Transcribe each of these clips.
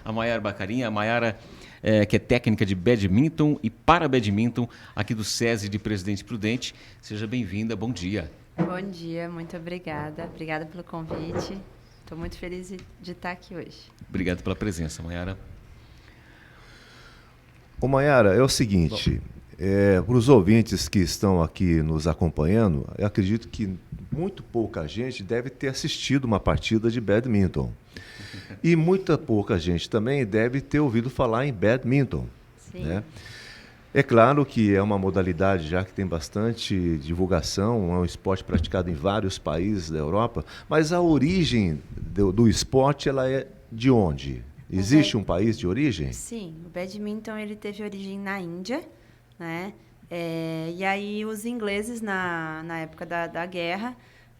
A Maiara Bacarin, a Maiara que é técnica de badminton e para badminton aqui do SESI de Presidente Prudente. Seja bem-vinda, bom dia. Bom dia, muito obrigada. Obrigada pelo convite. Estou muito feliz de estar aqui hoje. Obrigado pela presença, Maiara. Ô Maiara, é o seguinte, para os ouvintes que estão aqui nos acompanhando, eu acredito que muito pouca gente deve ter assistido uma partida de badminton. E muita pouca gente também deve ter ouvido falar em badminton. Sim. Né? É claro que é uma modalidade já que tem bastante divulgação, é um esporte praticado em vários países da Europa, mas a origem do esporte, ela é de onde? Existe um país de origem? Sim, o badminton ele teve origem na Índia, né? E aí os ingleses, na época da guerra,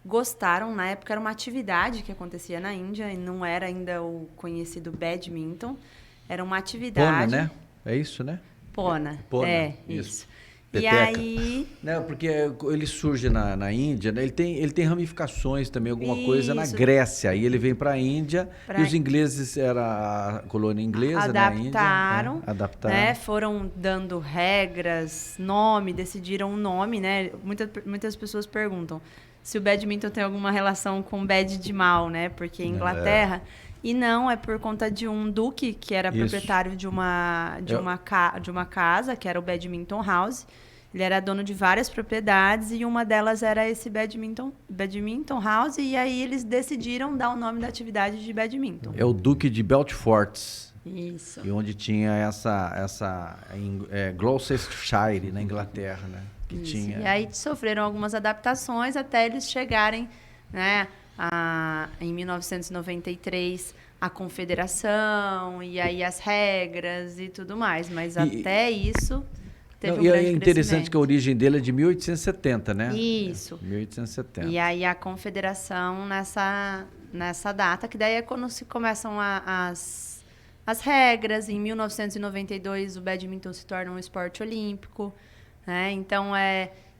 gostaram. Na época era uma atividade que acontecia na Índia e não era ainda o conhecido badminton. Era uma atividade... Pona, né? É isso, né? Pona. Isso. E Peteca. aí... Não, porque ele surge na Índia, né? Ele tem ramificações também, alguma coisa na Isso. Grécia. Aí ele vem para a Índia e os ingleses, era a colônia inglesa na Índia. Adaptaram, né? Foram dando regras, nome, decidiram um nome, né? Muitas pessoas perguntam se o badminton tem alguma relação com bad de mal, né? Porque Inglaterra... E não, é por conta de um duque que era proprietário de uma casa, que era o Badminton House. Ele era dono de várias propriedades e uma delas era esse Badminton House. E aí eles decidiram dar o nome da atividade de badminton. É o Duque de Belfort. Isso. E onde tinha essa Gloucestershire, na Inglaterra, né? Que tinha... E aí sofreram algumas adaptações até eles chegarem, né? Em 1993, a confederação, e aí as regras e tudo mais. Mas até isso, teve um grande é interessante que a origem dele é de 1870, né? Isso. 1870. E aí a confederação nessa data, que daí é quando se começam as regras. Em 1992, o badminton se torna um esporte olímpico. Né? Então,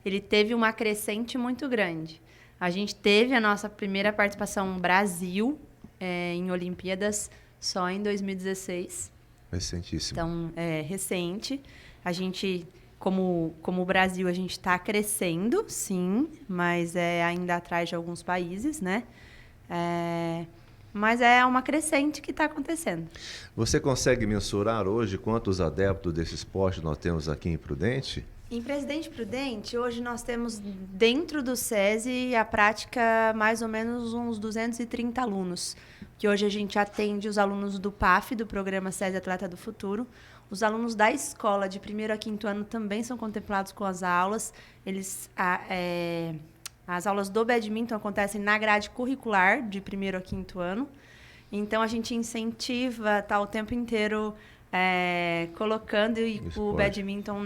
ele teve uma crescente muito grande. A gente teve a nossa primeira participação no Brasil em Olimpíadas só em 2016. Recentíssimo. Então, é recente. A gente, como o Brasil, a gente está crescendo, sim, mas ainda atrás de alguns países, né? Mas é uma crescente que está acontecendo. Você consegue mensurar hoje quantos adeptos desse esporte nós temos aqui em Prudente? Em Presidente Prudente, hoje nós temos dentro do SESI a prática mais ou menos uns 230 alunos, que hoje a gente atende os alunos do PAF, do Programa SESI Atleta do Futuro. Os alunos da escola de 1º a 5º ano também são contemplados com as aulas. As aulas do badminton acontecem na grade curricular de 1º a 5º ano. Então, a gente incentiva, está o tempo inteiro... colocando o badminton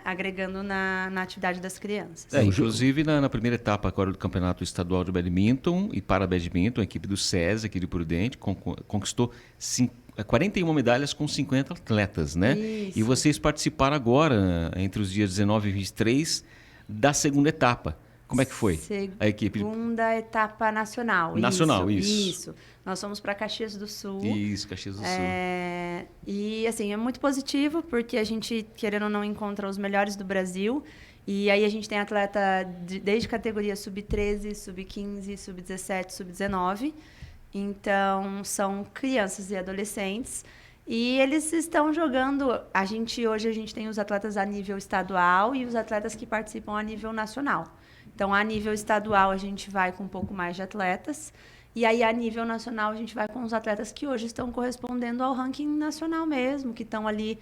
agregando na atividade das crianças. Inclusive, na primeira etapa agora do Campeonato Estadual de Badminton e para badminton, a equipe do SESI aqui de Prudente conquistou 41 medalhas com 50 atletas, né? Isso. E vocês participaram agora, entre os dias 19 e 23, da segunda etapa. Como é que foi a equipe? Segunda etapa nacional. Isso. Nós fomos para Caxias do Sul. Isso, Caxias do Sul. E, assim, é muito positivo, porque a gente, querendo ou não, encontra os melhores do Brasil. E aí a gente tem atleta desde categoria sub-13, sub-15, sub-17, sub-19. Então, são crianças e adolescentes. E eles estão jogando... Hoje a gente tem os atletas a nível estadual e os atletas que participam a nível nacional. Então, a nível estadual, a gente vai com um pouco mais de atletas. E aí, a nível nacional, a gente vai com os atletas que hoje estão correspondendo ao ranking nacional mesmo, que estão ali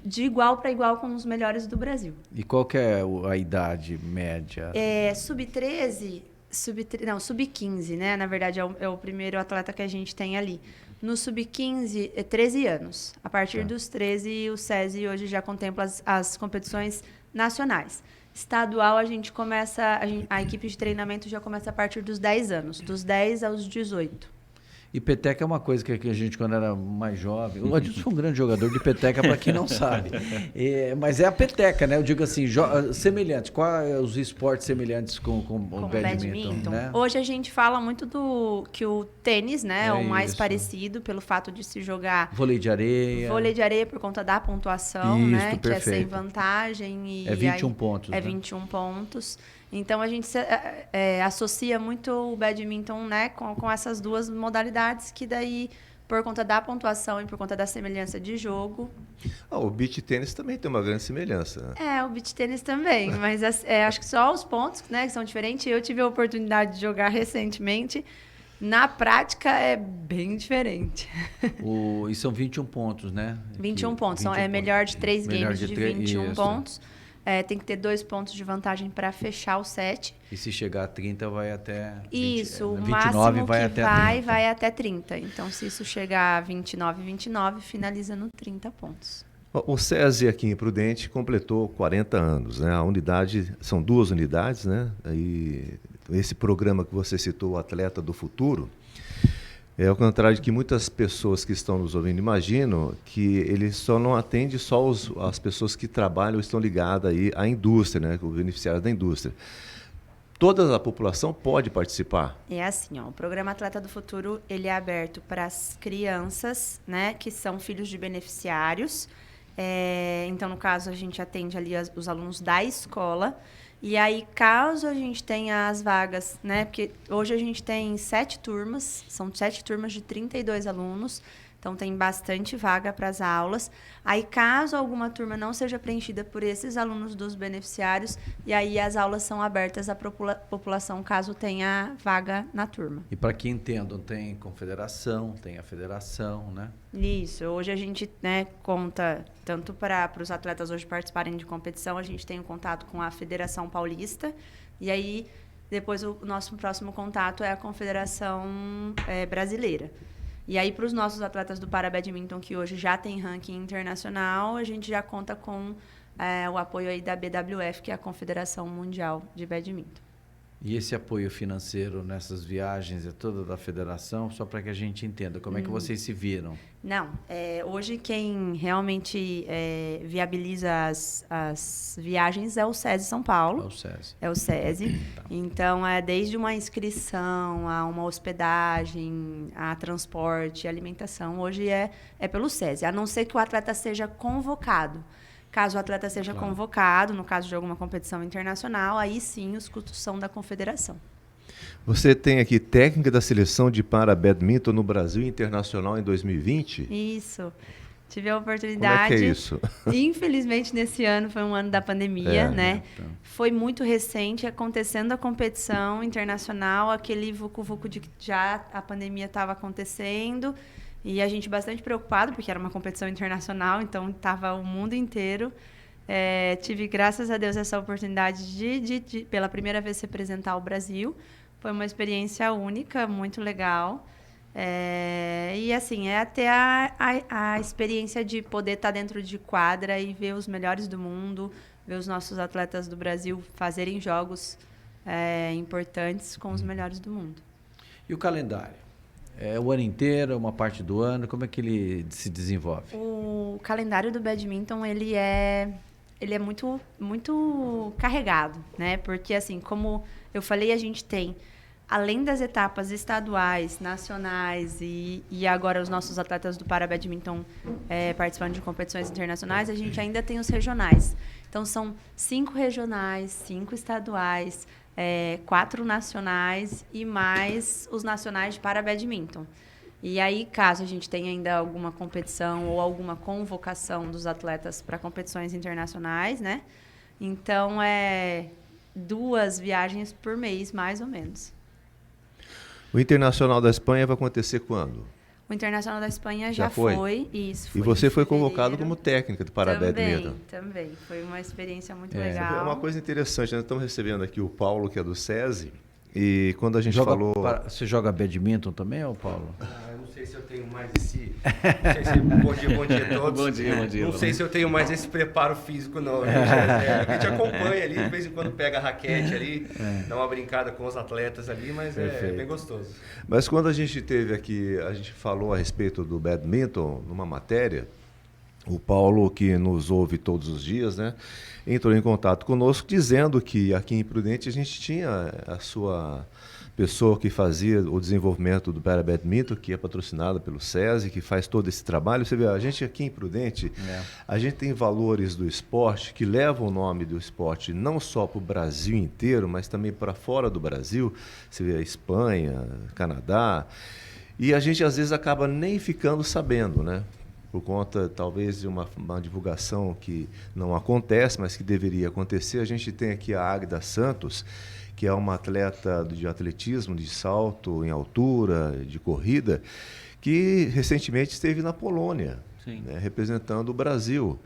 de igual para igual com os melhores do Brasil. E qual que é a idade média? Sub-13, sub-15, né? Na verdade, é o primeiro atleta que a gente tem ali. No sub-15, 13 anos. A partir dos 13, o SESI hoje já contempla as competições nacionais. Estadual, a equipe de treinamento já começa a partir dos 10 anos, dos 10 aos 18. E peteca é uma coisa que a gente, quando era mais jovem... O Adilson foi um grande jogador de peteca, para quem não sabe. Mas é a peteca, né? Eu digo assim, semelhantes. Quais os esportes semelhantes com o badminton? Né? Hoje a gente fala muito que o tênis, né? É o mais isso. parecido, pelo fato de se jogar... Vôlei de areia. Vôlei de areia por conta da pontuação, Isso, né? perfeito. Que é sem vantagem. É 21 pontos, É né? 21 pontos. Então, a gente associa muito o badminton, né, com essas duas modalidades, que daí, por conta da pontuação e por conta da semelhança de jogo... O beach tênis também tem uma grande semelhança, né? O beach tênis também, mas acho que só os pontos, né, que são diferentes. Eu tive a oportunidade de jogar recentemente. Na prática, é bem diferente. E são 21 pontos, né? 21 pontos. É melhor de 3 games de 21 pontos. Tem que ter 2 pontos de vantagem para fechar o set. E se chegar a 30, vai até... Isso, 20, o 29 máximo vai que até 30. vai até 30. Então, se isso chegar a 29, finaliza no 30 pontos. O SESI aqui em Prudente completou 40 anos, né? A unidade, são 2 unidades, né? Aí, esse programa que você citou, o Atleta do Futuro, é ao contrário de que muitas pessoas que estão nos ouvindo imaginam, que ele só não atende só as pessoas que trabalham ou estão ligadas aí à indústria, né? O beneficiário da indústria. Toda a população pode participar? É assim, o programa Atleta do Futuro, ele é aberto para as crianças, né, que são filhos de beneficiários. Então, no caso, a gente atende ali os alunos da escola. E aí, caso a gente tenha as vagas, né, porque hoje a gente tem 7 turmas, são 7 turmas de 32 alunos. Então, tem bastante vaga para as aulas. Aí, caso alguma turma não seja preenchida por esses alunos dos beneficiários, e aí as aulas são abertas à população, caso tenha vaga na turma. E para que entendam, tem confederação, tem a federação, né? Isso. Hoje a gente, né, conta, tanto para os atletas hoje participarem de competição, a gente tem um contato com a Federação Paulista, e aí depois o nosso próximo contato é a Confederação Brasileira. E aí, para os nossos atletas do Parabadminton, que hoje já tem ranking internacional, a gente já conta com o apoio aí da BWF, que é a Confederação Mundial de Badminton. E esse apoio financeiro nessas viagens é toda da federação? Só para que a gente entenda, como é que vocês se viram? Não, hoje quem realmente viabiliza as viagens é o SESI São Paulo. É o SESI. É o SESI. Então, desde uma inscrição, a uma hospedagem, a transporte, alimentação, hoje é pelo SESI, a não ser que o atleta seja convocado. Caso o atleta seja convocado, no caso de alguma competição internacional, aí sim os custos são da confederação. Você tem aqui técnica da seleção de Parabadminton no Brasil Internacional em 2020? Isso. Tive a oportunidade. Como é que é isso? Infelizmente, nesse ano foi um ano da pandemia, né? Então. Foi muito recente, acontecendo a competição internacional, aquele vucu-vucu de que já a pandemia estava acontecendo. E a gente bastante preocupado, porque era uma competição internacional, então estava o mundo inteiro. Tive, graças a Deus, essa oportunidade de pela primeira vez, representar o Brasil. Foi uma experiência única, muito legal. E, assim, ter a experiência de poder estar dentro de quadra e ver os melhores do mundo, ver os nossos atletas do Brasil fazerem jogos importantes com os melhores do mundo. E o calendário? É o ano inteiro, uma parte do ano? Como é que ele se desenvolve? O calendário do badminton, ele é muito, muito carregado, né? Porque, assim, como eu falei, a gente tem, além das etapas estaduais, nacionais e agora os nossos atletas do Parabadminton participando de competições internacionais, a gente ainda tem os regionais. Então, são 5 regionais, 5 estaduais, 4 nacionais e mais os nacionais de Parabadminton. E aí, caso a gente tenha ainda alguma competição ou alguma convocação dos atletas para competições internacionais, né? Então, 2 viagens por mês, mais ou menos. O Internacional da Espanha vai acontecer quando? O Internacional da Espanha já foi. Isso, e você foi em convocado fevereiro. como técnica do Parabadminton. Também. Foi uma experiência muito É legal. uma coisa interessante, nós estamos recebendo aqui o Paulo, que é do SESI, e quando a gente falou... Você joga badminton também, ou Paulo? Eu não sei sei se eu tenho mais esse... Bom dia a todos. Bom dia. Não sei se eu tenho mais esse preparo físico, não. A gente acompanha ali, de vez em quando pega a raquete ali, dá uma brincada com os atletas ali, mas é bem gostoso. Mas quando a gente teve aqui, a gente falou a respeito do badminton numa matéria, o Paulo, que nos ouve todos os dias, né, entrou em contato conosco dizendo que aqui em Prudente a gente tinha a sua pessoa que fazia o desenvolvimento do para-badminton, que é patrocinada pelo SESI, que faz todo esse trabalho. Você vê, a gente aqui em Prudente, a gente tem valores do esporte que levam o nome do esporte não só para o Brasil inteiro, mas também para fora do Brasil. Você vê a Espanha, Canadá, e a gente às vezes acaba nem ficando sabendo, né? Por conta, talvez, de uma divulgação que não acontece, mas que deveria acontecer. A gente tem aqui a Águida Santos, que é uma atleta de atletismo, de salto em altura, de corrida, que recentemente esteve na Polônia, né, representando o Brasil.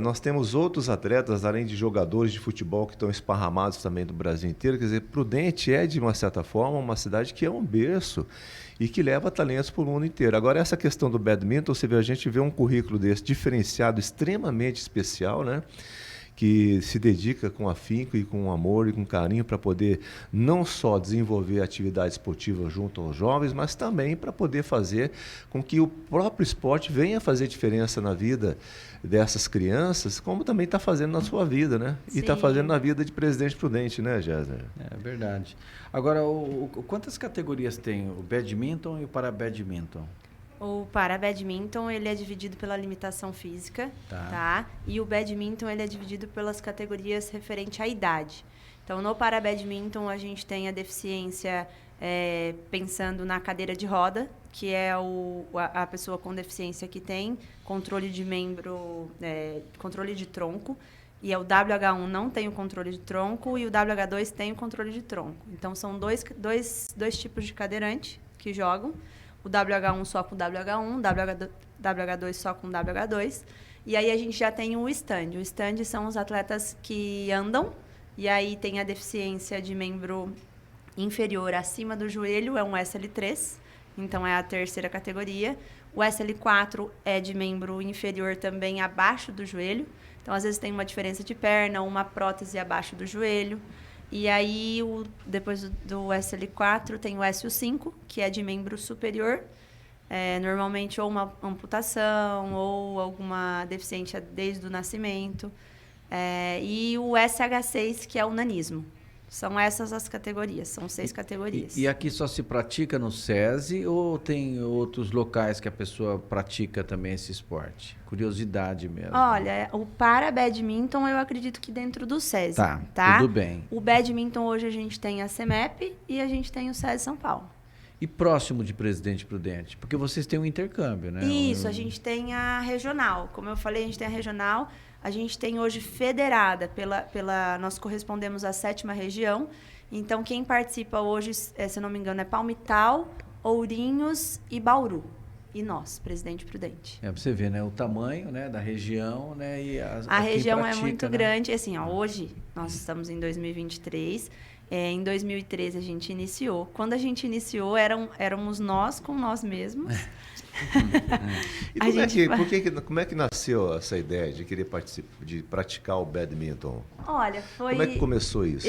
Nós temos outros atletas, além de jogadores de futebol que estão esparramados também do Brasil inteiro. Quer dizer, Prudente é, de uma certa forma, uma cidade que é um berço e que leva talentos para o mundo inteiro. Agora, essa questão do badminton, você vê, a gente vê um currículo desse diferenciado, extremamente especial, né? Que se dedica com afinco e com amor e com carinho para poder não só desenvolver atividade esportiva junto aos jovens, mas também para poder fazer com que o próprio esporte venha fazer diferença na vida dessas crianças, como também está fazendo na sua vida, né? E está fazendo na vida de Presidente Prudente, né, Jéssica? É verdade. Agora, quantas categorias tem o badminton e o para-badminton? O para-badminton, ele é dividido pela limitação física, tá? E o badminton, ele é dividido pelas categorias referente à idade. Então, no para-badminton, a gente tem a deficiência pensando na cadeira de roda, que é a pessoa com deficiência que tem controle de membro, controle de tronco, e o WH1 não tem o controle de tronco e o WH2 tem o controle de tronco. Então, são dois tipos de cadeirante que jogam. O WH1 só com WH1, WH2 só com WH2. E aí a gente já tem o stand. O stand são os atletas que andam, e aí tem a deficiência de membro inferior acima do joelho, é um SL3, então é a terceira categoria. O SL4 é de membro inferior também abaixo do joelho, então às vezes tem uma diferença de perna, uma prótese abaixo do joelho. E aí, depois do SL4, tem o SU5, que é de membro superior, normalmente ou uma amputação ou alguma deficiência desde o nascimento. E o SH6, que é o nanismo. São essas as categorias, são 6 categorias. E aqui só se pratica no SESI ou tem outros locais que a pessoa pratica também esse esporte? Curiosidade mesmo. Olha, o para-badminton eu acredito que dentro do SESI. Tá, tudo bem. O badminton hoje a gente tem a CEMEP e a gente tem o SESI São Paulo. E próximo de Presidente Prudente? Porque vocês têm um intercâmbio, né? Isso, a gente tem a regional. Como eu falei, a gente tem a regional. A gente tem hoje federada, nós correspondemos à 7ª região. Então, quem participa hoje, se eu não me engano, é Palmital, Ourinhos e Bauru. E nós, Presidente Prudente. Você vê, né? O tamanho, né, da região, né? E a região pratica, é muito né? grande. Assim, hoje, nós estamos em 2023. Em 2013, a gente iniciou. Quando a gente iniciou, éramos nós com nós mesmos. E como é que nasceu essa ideia de querer de praticar o badminton? Olha, como é que começou isso?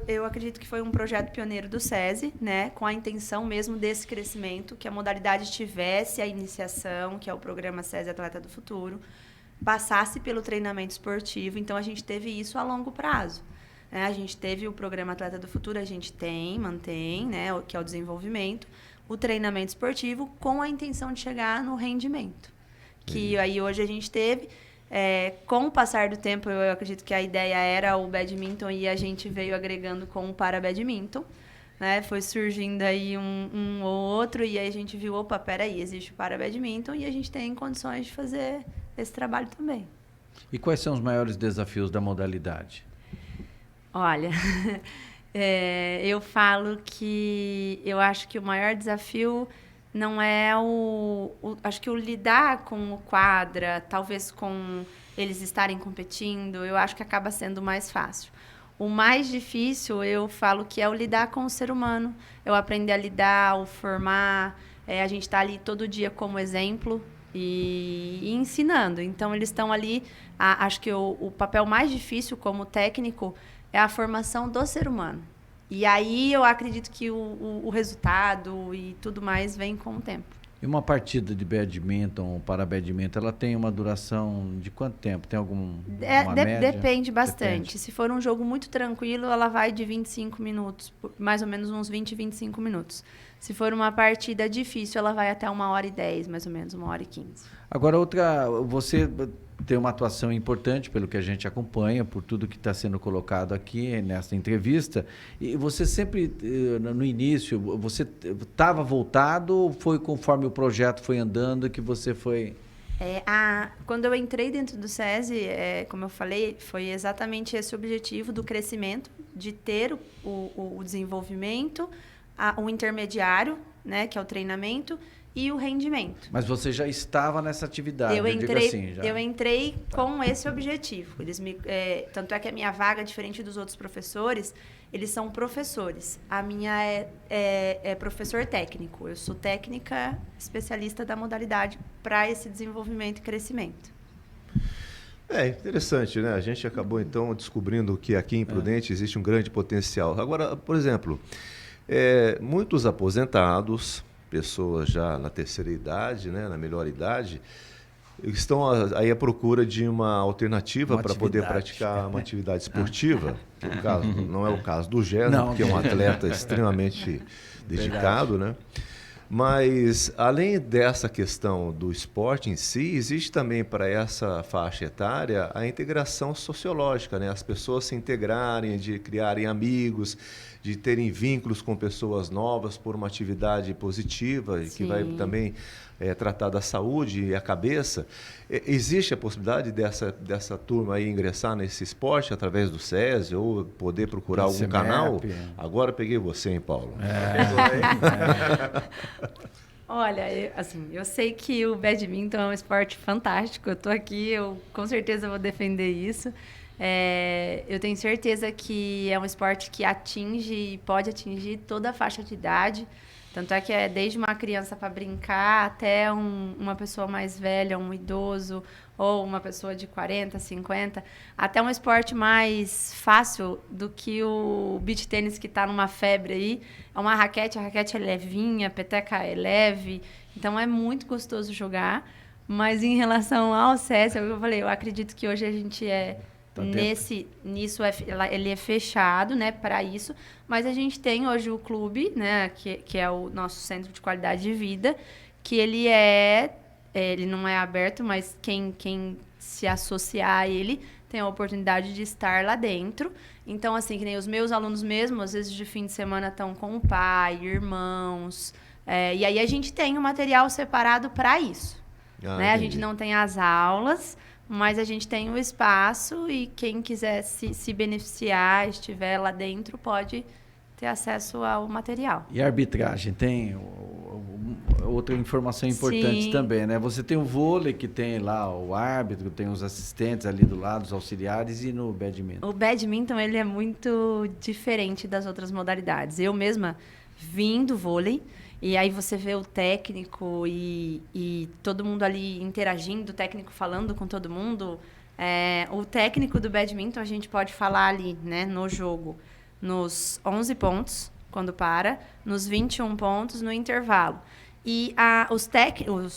Eu acredito que foi um projeto pioneiro do SESI, né, com a intenção mesmo desse crescimento, que a modalidade tivesse a iniciação, que é o programa SESI Atleta do Futuro, passasse pelo treinamento esportivo. Então, a gente teve isso a longo prazo. A gente teve o programa Atleta do Futuro, a gente mantém, né, que é o desenvolvimento, o treinamento esportivo com a intenção de chegar no rendimento. Que aí hoje a gente teve, com o passar do tempo, eu acredito que a ideia era o badminton e a gente veio agregando com o para-badminton, né? Foi surgindo aí um ou outro e aí a gente viu, opa, peraí, existe o para-badminton e a gente tem condições de fazer esse trabalho também. E quais são os maiores desafios da modalidade? Olha, eu falo que eu acho que o maior desafio não é acho que o lidar com o quadra, talvez com eles estarem competindo, eu acho que acaba sendo mais fácil. O mais difícil, eu falo que é o lidar com o ser humano, eu aprender a lidar, o formar, a gente está ali todo dia como exemplo e ensinando. Então, eles estão ali, acho que o papel mais difícil como técnico é a formação do ser humano. E aí eu acredito que o resultado e tudo mais vem com o tempo. E uma partida de badminton para badminton, ela tem uma duração de quanto tempo? Tem alguma média? Depende bastante. Depende. Se for um jogo muito tranquilo, ela vai de 25 minutos, mais ou menos uns 20, 25 minutos. Se for uma partida difícil, ela vai até 1h10, mais ou menos, 1h15. Agora, você tem uma atuação importante, pelo que a gente acompanha, por tudo que está sendo colocado aqui nessa entrevista. E você sempre, no início, você estava voltado ou foi conforme o projeto foi andando que você foi... Quando eu entrei dentro do SESI, como eu falei, foi exatamente esse o objetivo do crescimento, de ter o desenvolvimento, o intermediário, né, que é o treinamento, e o rendimento. Mas você já estava nessa atividade, eu digo assim, já. Eu entrei com esse objetivo. Tanto é que a minha vaga, diferente dos outros professores, eles são professores. A minha é professor técnico. Eu sou técnica especialista da modalidade para esse desenvolvimento e crescimento. Interessante, né? A gente acabou, então, descobrindo que aqui em Prudente existe um grande potencial. Agora, por exemplo, muitos aposentados, pessoas já na terceira idade, né, na melhor idade, estão aí à procura de uma alternativa para poder praticar uma atividade esportiva. No caso, não é o caso do Gerson, que é um atleta extremamente dedicado, né? Mas, além dessa questão do esporte em si, existe também para essa faixa etária a integração sociológica, né? As pessoas se integrarem, de criarem amigos, de terem vínculos com pessoas novas por uma atividade positiva, que vai também tratar da saúde e a cabeça. Existe a possibilidade dessa turma aí ingressar nesse esporte através do SESI ou poder procurar algum canal? Agora peguei você, hein, Paulo? Olha, eu sei que o badminton é um esporte fantástico. Eu estou aqui, eu com certeza vou defender isso. Eu tenho certeza que é um esporte que atinge e pode atingir toda a faixa de idade. Tanto é que é desde uma criança para brincar até uma pessoa mais velha, um idoso, ou uma pessoa de 40, 50, até um esporte mais fácil do que o beach tênis que está numa febre aí. É uma raquete, a raquete é levinha, a peteca é leve, então é muito gostoso jogar. Mas em relação ao SESI, é o que eu falei, eu acredito que hoje a gente ele é fechado, né, para isso, mas a gente tem hoje o clube, né, que é o nosso centro de qualidade de vida, que ele não é aberto, mas quem se associar a ele tem a oportunidade de estar lá dentro. Então, assim, que nem os meus alunos mesmo, às vezes de fim de semana estão com o pai, irmãos, e aí a gente tem um material separado para isso, né? A gente não tem as aulas, mas a gente tem o espaço e quem quiser se beneficiar, estiver lá dentro, pode ter acesso ao material. E a arbitragem tem outra informação importante também, né? Você tem o vôlei, que tem lá o árbitro, tem os assistentes ali do lado, os auxiliares, e no badminton? O badminton, ele é muito diferente das outras modalidades. Eu mesma vim do vôlei, e aí você vê o técnico e todo mundo ali interagindo, o técnico falando com todo mundo. O técnico do badminton, a gente pode falar ali, né, no jogo, nos 11 pontos, quando para, nos 21 pontos no intervalo. E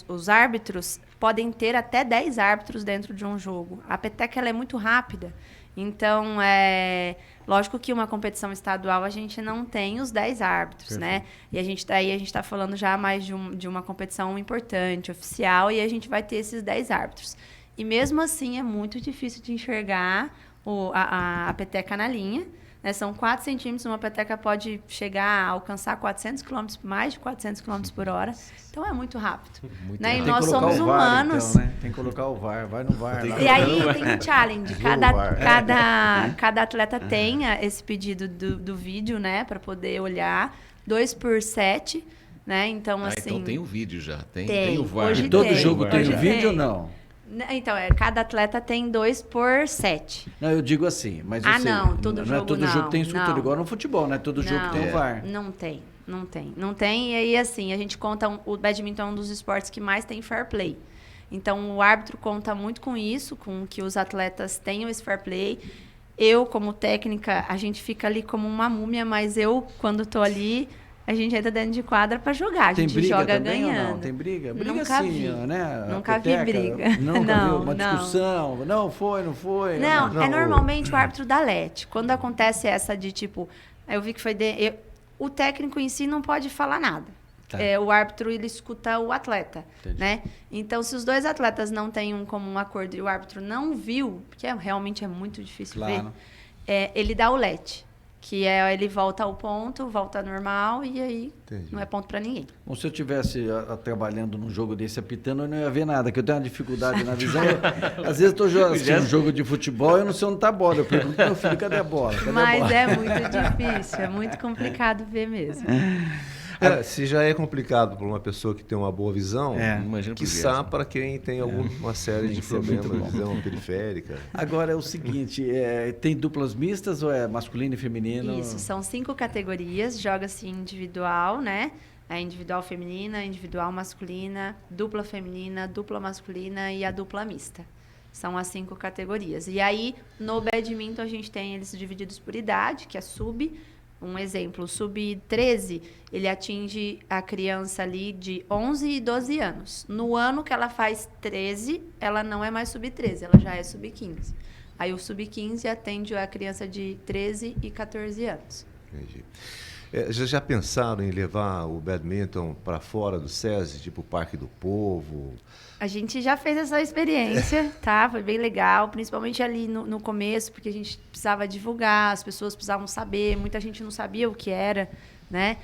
os árbitros podem ter até 10 árbitros dentro de um jogo. A peteca ela é muito rápida. Então, lógico que uma competição estadual a gente não tem os 10 árbitros, né? E a gente está falando já mais de uma competição importante, oficial, e a gente vai ter esses 10 árbitros. E mesmo assim é muito difícil de enxergar a peteca na linha, né? São 4 centímetros, uma peteca pode chegar a alcançar 400 km, mais de 400 km por hora. Então é muito rápido. Né? E nós somos humanos. Então, né? Tem que colocar o VAR, vai no VAR. E aí tem um challenge. Cada atleta tem esse pedido do vídeo, né, para poder olhar. 2x7, né? Então, assim. Então tem o vídeo já, tem o VAR. Hoje todo jogo tem o vídeo ou não? Então, cada atleta tem 2x7. Não, eu digo assim, mas não, todo jogo não é todo jogo tem instrutor, igual no futebol, não é todo jogo tem o VAR. Não tem. Não tem. Não tem, e aí, assim, a gente conta... O badminton é um dos esportes que mais tem fair play. Então, o árbitro conta muito com isso, com que os atletas tenham esse fair play. Eu, como técnica, a gente fica ali como uma múmia, mas eu, quando tô ali, a gente entra dentro de quadra para jogar. A gente joga ganhando. Não? Tem briga? Briga Nunca sim, vi. né? Nunca vi briga. Nunca Não, viu uma não. discussão? Não foi, não foi? Não, Não, é normalmente o árbitro da LET. Quando acontece essa de, tipo... Eu vi que foi... o técnico em si não pode falar nada. Tá. O árbitro, ele escuta o atleta, Entendi. né? Então, se os dois atletas não têm um comum acordo e o árbitro não viu, porque realmente é muito difícil Claro. ver, ele dá o LET, que ele volta ao ponto, volta ao normal e aí Entendi. não é ponto para ninguém. Bom, se eu estivesse trabalhando num jogo desse apitando, eu não ia ver nada, que eu tenho uma dificuldade na visão. Às vezes eu estou assistindo um jogo de futebol e eu não sei onde está a bola. Eu pergunto pro meu filho, cadê a bola? Cadê a Mas bola? é muito difícil, é muito complicado ver mesmo. Se já é complicado para uma pessoa que tem uma boa visão, Imagina pro quiçá Gerson. para quem tem uma série de que ser muito problemas de bom. visão periférica. Agora é o seguinte, tem duplas mistas ou é masculino e feminino? Isso, são 5 categorias, joga-se individual, né? A individual feminina, individual masculina, dupla feminina, dupla masculina e a dupla mista. São as 5 categorias. E aí, no badminton, a gente tem eles divididos por idade, que é sub. Um exemplo, o sub-13, ele atinge a criança ali de 11 e 12 anos. No ano que ela faz 13, ela não é mais sub-13, ela já é sub-15. Aí o sub-15 atende a criança de 13 e 14 anos. Entendi. Já pensaram em levar o badminton para fora do SESI, tipo o Parque do Povo? A gente já fez essa experiência, tá? Foi bem legal, principalmente ali no começo, porque a gente precisava divulgar, as pessoas precisavam saber, muita gente não sabia o que era, né?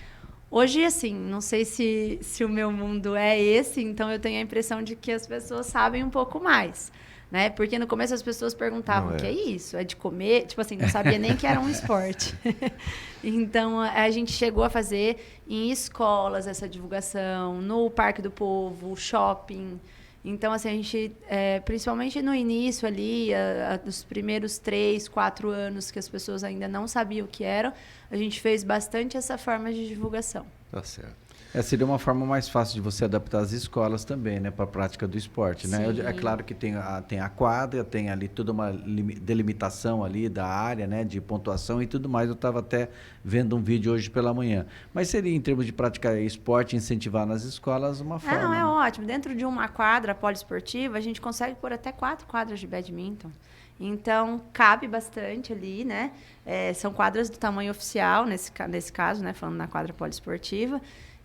Hoje, assim, não sei se o meu mundo é esse, então eu tenho a impressão de que as pessoas sabem um pouco mais, né? Porque no começo as pessoas perguntavam, o que é isso? É de comer? Tipo assim, não sabia nem que era um esporte. Então, a gente chegou a fazer em escolas essa divulgação, no Parque do Povo, shopping. Então, assim, a gente, principalmente no início ali, dos primeiros 3, 4 anos que as pessoas ainda não sabiam o que eram, a gente fez bastante essa forma de divulgação. Tá certo. Seria uma forma mais fácil de você adaptar as escolas também, né, para a prática do esporte, né? Sim. É claro que tem a quadra, tem ali toda uma delimitação ali da área, né, de pontuação e tudo mais. Eu estava até vendo um vídeo hoje pela manhã. Mas seria, em termos de praticar esporte, incentivar nas escolas uma forma. Não, é ótimo. Dentro de uma quadra poliesportiva, a gente consegue pôr até 4 quadras de badminton. Então, cabe bastante ali, né? São quadras do tamanho oficial, nesse caso, né, falando na quadra poliesportiva.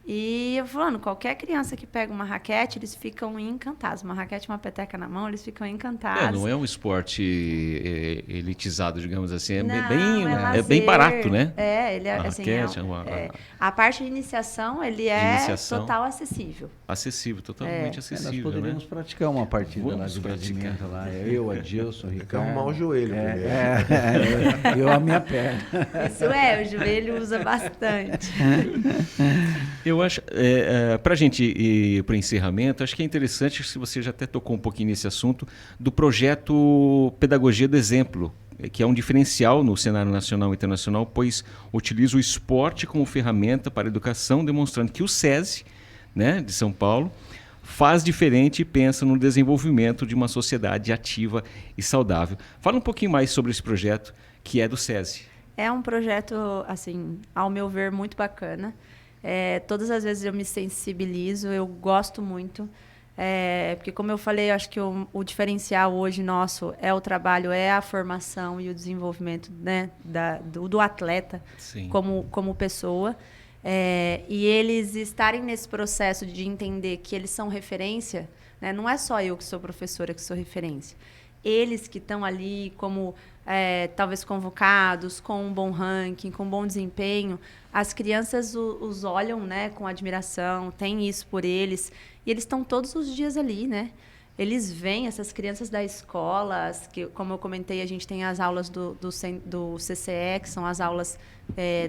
E eu falando, qualquer criança que pega uma raquete, eles ficam encantados. Uma raquete e uma peteca na mão, eles ficam encantados. Não é um esporte elitizado, digamos assim. É, Não, é bem lazer. barato, né? Ele é A assim. raquete, a parte de iniciação, ele é total acessível. Acessível, totalmente Nós acessível, poderíamos né? praticar uma partida lá Vamos de praticar. badminton lá. Eu, Adilson, Tem que Ricardo. arrumar o joelho primeiro. Eu a minha perna. Isso o joelho usa bastante. Eu acho, para a gente ir para o encerramento, acho que é interessante, se você já até tocou um pouquinho nesse assunto, do projeto Pedagogia do Exemplo, que é um diferencial no cenário nacional e internacional, pois utiliza o esporte como ferramenta para a educação, demonstrando que o SESI, né, de São Paulo, faz diferente e pensa no desenvolvimento de uma sociedade ativa e saudável. Fala um pouquinho mais sobre esse projeto, que é do SESI. É um projeto, assim, ao meu ver, muito bacana. Todas as vezes eu me sensibilizo, eu gosto muito. Porque, como eu falei, eu acho que o diferencial hoje nosso é o trabalho, é a formação e o desenvolvimento, né, do atleta como pessoa. E eles estarem nesse processo de entender que eles são referência, né? Não é só eu que sou professora que sou referência. Eles que estão ali como talvez convocados, com um bom ranking, com um bom desempenho, as crianças os olham, né, com admiração, tem isso por eles, e eles estão todos os dias ali, né? Eles veem essas crianças da escola, que, como eu comentei, a gente tem as aulas do CCE, que são as aulas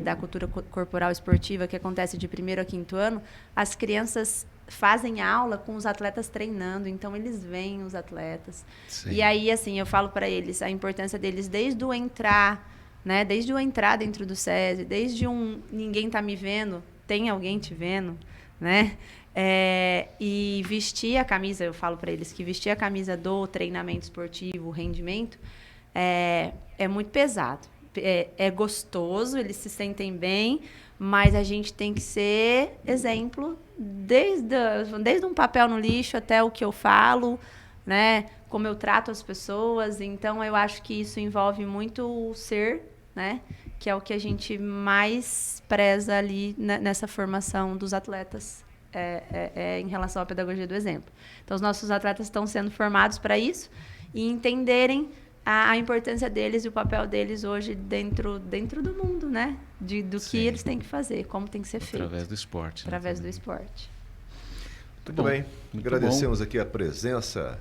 da cultura corporal esportiva, que acontece de 1º a 5º ano. As crianças fazem aula com os atletas treinando, então eles veem os atletas. Sim. E aí, assim, eu falo para eles a importância deles desde o entrar, né, desde o entrar dentro do SESI, desde ninguém tá me vendo, tem alguém te vendo, né? E vestir a camisa, eu falo para eles que vestir a camisa do treinamento esportivo, rendimento, é muito pesado. É gostoso, eles se sentem bem, mas a gente tem que ser exemplo desde um papel no lixo até o que eu falo, né? Como eu trato as pessoas. Então, eu acho que isso envolve muito o ser, né? Que é o que a gente mais preza ali nessa formação dos atletas em relação à pedagogia do exemplo. Então, os nossos atletas estão sendo formados para isso e entenderem a importância deles e o papel deles hoje dentro do mundo, né? Do que eles têm que fazer, como tem que ser feito. Através do esporte. Através do esporte. Muito bem. Agradecemos aqui a presença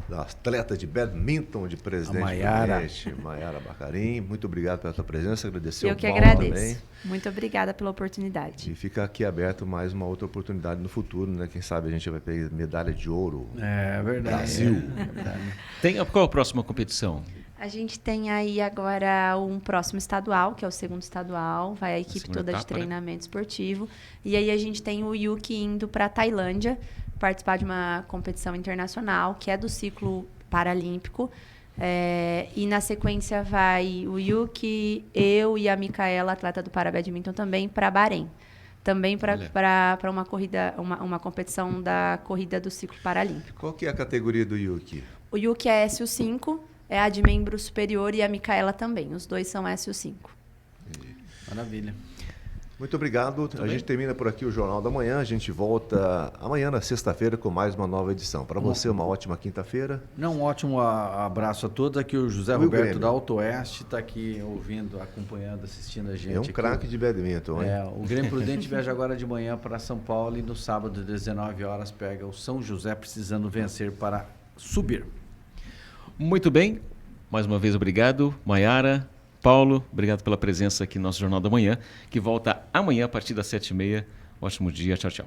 da atleta de badminton de Presidente Prudente, Maiara Bacarin. Muito obrigado pela tua presença. Agradecer ao Eu que Paulo agradeço. também. Muito obrigada pela oportunidade. E fica aqui aberto mais uma outra oportunidade no futuro, né? Quem sabe a gente vai pegar medalha de ouro. É verdade. Brasil. Qual a próxima competição? A gente tem aí agora um próximo estadual, que é o segundo estadual, vai a equipe toda de treinamento esportivo. E aí a gente tem o Yuki indo para a Tailândia, participar de uma competição internacional, que é do ciclo paralímpico. E na sequência vai o Yuki, eu e a Micaela, atleta do Parabadminton, também para Bahrein. Também para uma corrida, uma competição da corrida do ciclo paralímpico. Qual que é a categoria do Yuki? O Yuki é SU5, é a de membro superior, e a Micaela também. Os dois são SU5. Maravilha. Muito obrigado. A gente termina por aqui o Jornal da Manhã. A gente volta amanhã, na sexta-feira, com mais uma nova edição. Para você, uma ótima quinta-feira. Um ótimo abraço a todos. Aqui o José Roberto da Auto Oeste está aqui ouvindo, acompanhando, assistindo a gente. É um craque de badminton, hein? O Grêmio Prudente viaja agora de manhã para São Paulo e no sábado, às 19 horas, pega o São José, precisando vencer para subir. Muito bem. Mais uma vez, obrigado, Maiara. Paulo, obrigado pela presença aqui no nosso Jornal da Manhã, que volta amanhã a partir das 7h30. Ótimo dia. Tchau, tchau.